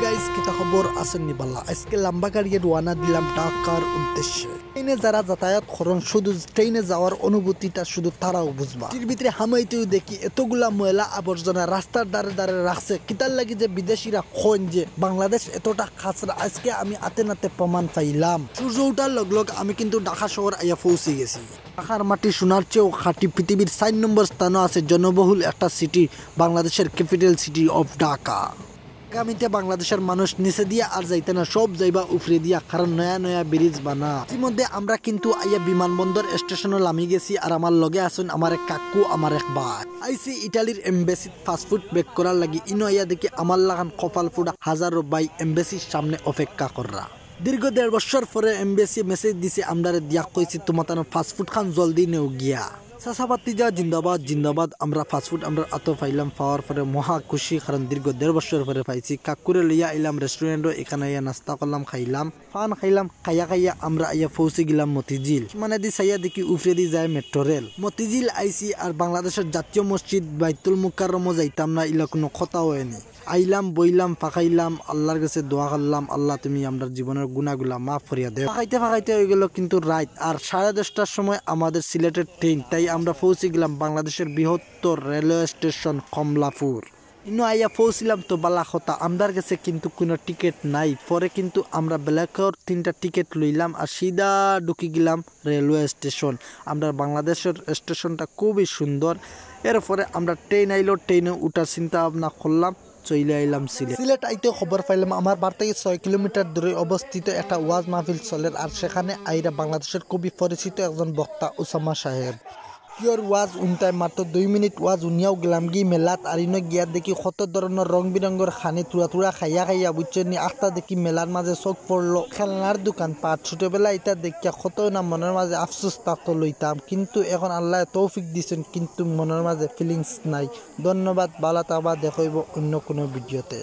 Guys কিতা খবর আছেন নিবাল্লা আজকে লম্বা গাড়িয়ে রওনা দিলাম ঢাকার উদ্দেশ্যে। ট্রেনে যারা যাতায়াত করেন শুধু ট্রেনে যাওয়ার অনুভূতিটা শুধু তারাও বুঝবা। এর ভিতরে হামাইতেও দেখি এতগুলা ময়লা আবর্জনা রাস্তার দ্বারে দ্বারে রাখছে। কিতার লাগি যে বিদেশিরা খোঁজ যে বাংলাদেশ এতটা খাসরা আজকে আমি আতে নাতে প্রমাণ পাইলাম। সূর্য উঠার লগ লগ আমি কিন্তু ঢাকা শহর আইয়া পৌঁছে গেছি। ঢাকার মাটি সোনার চেয়েও খাঁটি, পৃথিবীর 4 নম্বর স্থানে আছে জনবহুল একটা সিটি, বাংলাদেশের ক্যাপিটাল সিটি অফ ঢাকা। আগামীতে বাংলাদেশের মানুষ নিচে দিয়ে আর যাইতে না, সব যাইবা উপরে দিয়া, কারণ নয়া নয়া ব্রিজ বানা। ইতিমধ্যে আমরা কিন্তু আইয়া বিমানবন্দর স্টেশনে নামি গেছি আর আমার লগে আছেন আমার এক কাকু, আমার এক ভাই। আইসি ইটালির এমবেসি ফাস্টফুড বেক করার লাগি। ইনো আইয়া দেখি আমার লাগান কপাল ফুডা হাজারো বাই এমবেসির সামনে অপেক্ষা করা। দীর্ঘ 1.5 বছর পরে এমবেসি মেসেজ দিছে আমরা দিয়া কইছি তোমার ফাস্টফুড খান জলদি নেও গিয়া। চাষাবাতি যা জিন্দাবাদ জিন্দাবাদ। আমরা ফাস্টফুড আমরা আতো পাইলাম, পাওয়ার পরে মহা খুশি, কারণ দীর্ঘ 1.5 বছর পরে পাইছি। কাকুরে লইয়া আইলাম রেস্টুরেন্টও, এখানে আইয়া নাস্তা করলাম, খাইলাম, পান খাইলাম, খাইয়া আমরা আইয়া পৌঁছে গেলাম মতিঝিল। মানে দি সাইয়া দেখি উফরে দি যায় মেট্রো রেল। মতিঝিল আইসি আর বাংলাদেশের জাতীয় মসজিদ বাইতুল মুকাররমও যাইতাম না, ইলা কোনো কথা হয়নি। আইলাম, বইলাম, ফাঁকাইলাম, আল্লাহর কাছে দোয়া করলাম, আল্লাহ তুমি আমরা জীবনের গুণাগুলা মাফ করিয়া দেও। ফাঁকাইতে হয়ে গেল কিন্তু রাত, আর 10:30টার সময় আমাদের সিলেটের ট্রেন। তাই আমরা পৌঁছে গেলাম বাংলাদেশের বৃহত্তর রেলওয়ে স্টেশন কমলাপুর। ইনো আইয়া পৌঁছিলাম তো বালা কথা, আমাদের কাছে কিন্তু কোনো টিকিট নাই। পরে কিন্তু আমরা ব্ল্যাকের 3টা টিকিট লইলাম আর সিধা ঢুকে গেলাম রেলওয়ে স্টেশন। আমরা বাংলাদেশের স্টেশনটা খুবই সুন্দর। এরপরে আমরা ট্রেন আইলো, ট্রেনে উঠার চিন্তা ভাবনা করলাম, চলে আইলাম সিলেট। সিলেট আইতে খবর পাইলাম আমার বাড়ি থেকে 6 কিলোমিটার দূরে অবস্থিত একটা ওয়াজ মাহফিল চলে, আর সেখানে আইরা বাংলাদেশের খুবই পরিচিত একজন বক্তা ওসামা সাহেব কিয়র ওয়াজ উনটাই মাত্র 2 মিনিট ওয়াজ উনিয়াও গেলাম গি মেলাত। আর ইনো গিয়া দেখি কত ধরনের রং বিরঙ্গর খানি তুড়া খাইয়া বুঝছেন নি। আখটা দেখি মেলার মাঝে চোখ পড়লো খেলনার দোকান পাট। ছোটবেলা এটা দেখিয়া কত না মনের মাঝে আফসোস থাকতো লইতাম, কিন্তু এখন আল্লাহ তৌফিক দিছেন, কিন্তু মনের মাঝে ফিলিংস নাই। ধন্যবাদ, ভালো থাকবা, দেখাইব অন্য কোনো ভিডিওতে।